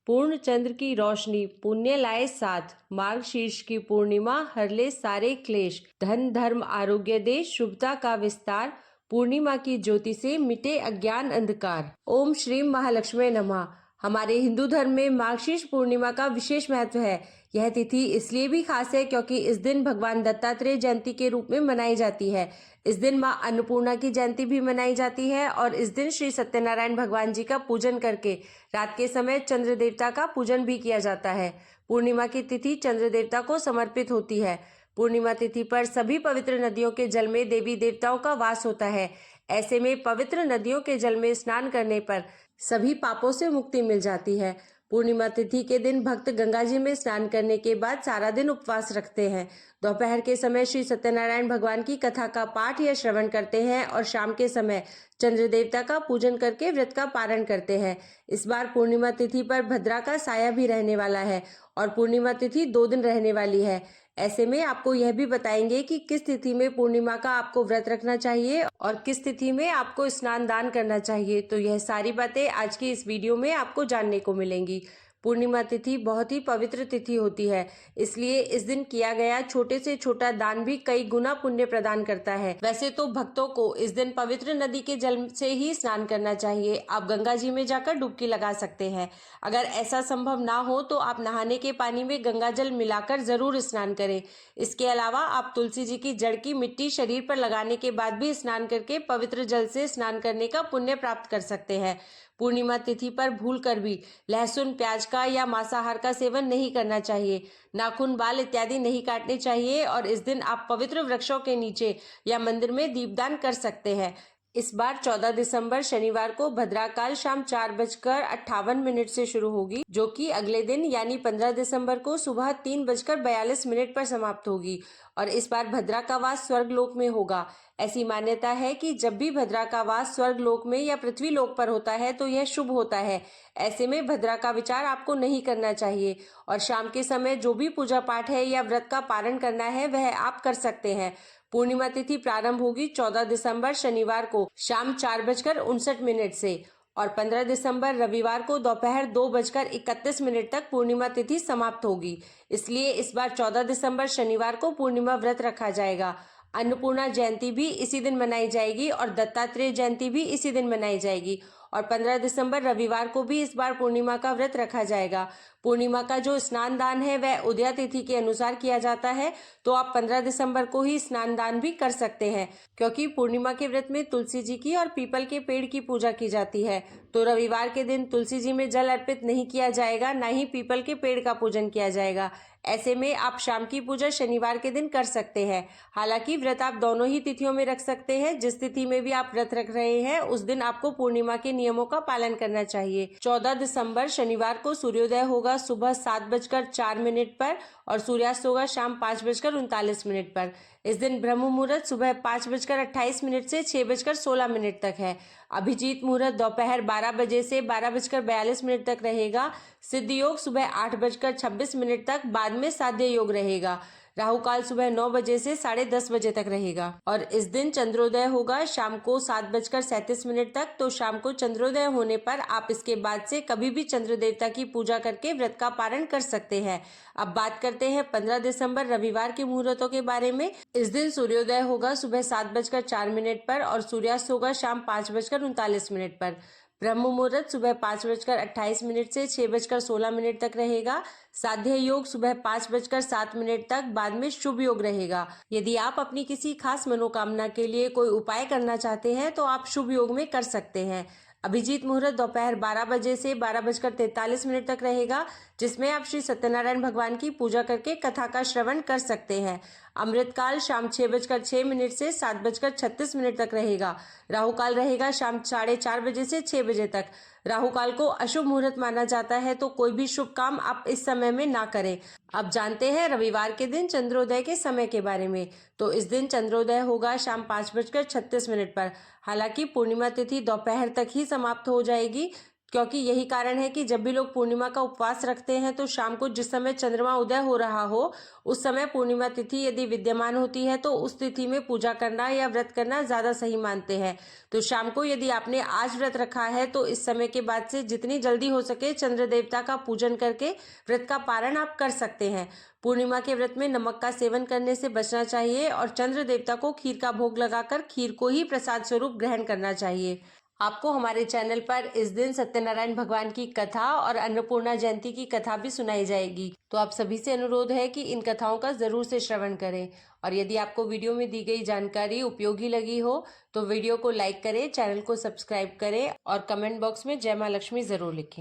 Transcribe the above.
पूर्ण चंद्र की रोशनी पुण्य लाए साथ, मार्गशीर्ष की पूर्णिमा हर ले सारे क्लेश, धन धर्म आरोग्य दे शुभता का विस्तार, पूर्णिमा की ज्योति से मिटे अज्ञान अंधकार। ओम श्री महालक्ष्मी नमः। हमारे हिंदू धर्म में मार्गशीर्ष पूर्णिमा का विशेष महत्व है। यह तिथि इसलिए भी खास है क्योंकि इस दिन भगवान दत्तात्रेय जयंती के रूप में मनाई जाती है। इस दिन मां अन्नपूर्णा की जयंती भी मनाई जाती है और इस दिन श्री सत्यनारायण भगवान जी का पूजन करके रात के समय चंद्र देवता का पूजन भी किया जाता है। पूर्णिमा की तिथि चंद्र देवता को समर्पित होती है। पूर्णिमा तिथि पर सभी पवित्र नदियों के जल में देवी देवताओं का वास होता है। ऐसे में पवित्र नदियों के जल में स्नान करने पर सभी पापों से मुक्ति मिल जाती है। पूर्णिमा तिथि के दिन भक्त गंगा जी में स्नान करने के बाद सारा दिन उपवास रखते हैं। दोपहर के समय श्री सत्यनारायण भगवान की कथा का पाठ या श्रवण करते हैं और शाम के समय चंद्र देवता का पूजन करके व्रत का पारण करते हैं। इस बार पूर्णिमा तिथि पर भद्रा का साया भी रहने वाला है और पूर्णिमा तिथि 2 दिन रहने वाली है। ऐसे में आपको यह भी बताएंगे कि किस तिथि में पूर्णिमा का आपको व्रत रखना चाहिए और किस तिथि में आपको स्नान दान करना चाहिए। तो यह सारी बातें आज की इस वीडियो में आपको जानने को मिलेंगी। पूर्णिमा तिथि बहुत ही पवित्र तिथि होती है, इसलिए इस दिन किया गया छोटे से छोटा दान भी कई गुना पुण्य प्रदान करता है। वैसे तो भक्तों को इस दिन पवित्र नदी के जल से ही स्नान करना चाहिए। आप गंगा जी में जाकर डुबकी लगा सकते हैं। अगर ऐसा संभव ना हो तो आप नहाने के पानी में गंगा जल मिलाकर जरूर स्नान करें। इसके अलावा आप तुलसी जी की जड़ की मिट्टी शरीर पर लगाने के बाद भी स्नान करके पवित्र जल से स्नान करने का पुण्य प्राप्त कर सकते हैं। पूर्णिमा तिथि पर भूलकर भी लहसुन, प्याज का या मांसाहार का सेवन नहीं करना चाहिए। नाखून, बाल इत्यादि नहीं काटने चाहिए और इस दिन आप पवित्र वृक्षों के नीचे या मंदिर में दीपदान कर सकते हैं। इस बार 14 दिसंबर शनिवार को भद्राकाल शाम 4:58 से शुरू होगी, जो कि अगले दिन यानी 15 दिसंबर को सुबह 3:42 पर समाप्त होगी और इस बार भद्रा का वास स्वर्ग लोक में होगा। ऐसी मान्यता है कि जब भी भद्रा का वास स्वर्ग लोक में या पृथ्वी लोक पर होता है तो यह शुभ होता है। ऐसे में भद्रा का विचार आपको नहीं करना चाहिए और शाम के समय जो भी पूजा पाठ है या व्रत का पारण करना है वह आप कर सकते हैं। पूर्णिमा तिथि प्रारंभ होगी 14 दिसंबर शनिवार को शाम 4:59 से और 15 दिसंबर रविवार को दोपहर 2:31 तक पूर्णिमा तिथि समाप्त होगी। इसलिए इस बार 14 दिसंबर शनिवार को पूर्णिमा व्रत रखा जाएगा। अन्नपूर्णा जयंती भी इसी दिन मनाई जाएगी और दत्तात्रेय जयंती भी इसी दिन मनाई जाएगी और 15 दिसंबर रविवार को भी इस बार पूर्णिमा का व्रत रखा जाएगा। पूर्णिमा का जो स्नान दान है वह उदया तिथि के अनुसार किया जाता है, तो आप 15 दिसंबर को ही स्नान दान भी कर सकते हैं क्योंकि पूर्णिमा के व्रत में तुलसी जी की और पीपल के पेड़ की पूजा की जाती है। तो रविवार के दिन तुलसी जी में जल अर्पित नहीं किया जाएगा, ना ही पीपल के पेड़ का पूजन किया जाएगा। ऐसे में आप शाम की पूजा शनिवार के दिन कर सकते हैं। हालांकि व्रत आप दोनों ही तिथियों में रख सकते हैं। जिस तिथि में भी आप व्रत रख रहे हैं उस दिन आपको पूर्णिमा के नियमों का पालन करना चाहिए। 14 दिसंबर शनिवार को सूर्योदय होगा सुबह 7:04 पर और सूर्यास्त होगा शाम 5:39 पर। इस दिन ब्रह्म मुहूर्त सुबह 5:28 से 6:16 तक है। अभिजीत मुहूर्त दोपहर 12 बजे से 12:42 तक रहेगा। सिद्ध योग सुबह 8:26 तक, बाद में साध्य योग रहेगा। राहु काल सुबह 9 बजे से 10:30 बजे तक रहेगा और इस दिन चंद्रोदय होगा शाम को 7:37 तक। तो शाम को चंद्रोदय होने पर आप इसके बाद से कभी भी चंद्र देवता की पूजा करके व्रत का पारण कर सकते हैं। अब बात करते हैं 15 दिसंबर रविवार के मुहूर्तों के बारे में। इस दिन सूर्योदय होगा सुबह 7:04 पर और सूर्यास्त होगा शाम 5:39 पर। ब्रह्म मुहूर्त सुबह 5:28 से 6:16 तक रहेगा। साध्य योग सुबह 5:07 तक, बाद में शुभ योग रहेगा। यदि आप अपनी किसी खास मनोकामना के लिए कोई उपाय करना चाहते हैं तो आप शुभ योग में कर सकते हैं। अभिजीत मुहूर्त दोपहर 12 बजे से 12:43 तक रहेगा, जिसमें आप श्री सत्यनारायण भगवान की पूजा करके कथा का श्रवण कर सकते हैं। अमृतकाल शाम 6:06 से 7:36 तक रहेगा। राहु काल रहेगा शाम 4:30 बजे से 6 बजे तक। राहु काल को अशुभ मुहूर्त माना जाता है, तो कोई भी शुभ काम आप इस समय में ना करें। अब जानते हैं रविवार के दिन चंद्रोदय के समय के बारे में। तो इस दिन चंद्रोदय होगा शाम 5:36 पर। हालांकि पूर्णिमा तिथि दोपहर तक ही समाप्त हो जाएगी क्योंकि यही कारण है कि जब भी लोग पूर्णिमा का उपवास रखते हैं तो शाम को जिस समय चंद्रमा उदय हो रहा हो उस समय पूर्णिमा तिथि यदि विद्यमान होती है तो उस तिथि में पूजा करना या व्रत करना ज्यादा सही मानते हैं। तो शाम को यदि आपने आज व्रत रखा है तो इस समय के बाद से जितनी जल्दी हो सके चंद्र देवता का पूजन करके व्रत का पारण आप कर सकते हैं। पूर्णिमा के व्रत में नमक का सेवन करने से बचना चाहिए और चंद्र देवता को खीर का भोग लगाकर खीर को ही प्रसाद स्वरूप ग्रहण करना चाहिए। आपको हमारे चैनल पर इस दिन सत्यनारायण भगवान की कथा और अन्नपूर्णा जयंती की कथा भी सुनाई जाएगी। तो आप सभी से अनुरोध है कि इन कथाओं का जरूर से श्रवण करें। और यदि आपको वीडियो में दी गई जानकारी उपयोगी लगी हो तो वीडियो को लाइक करें, चैनल को सब्सक्राइब करें और कमेंट बॉक्स में जय मां लक्ष्मी जरूर लिखें।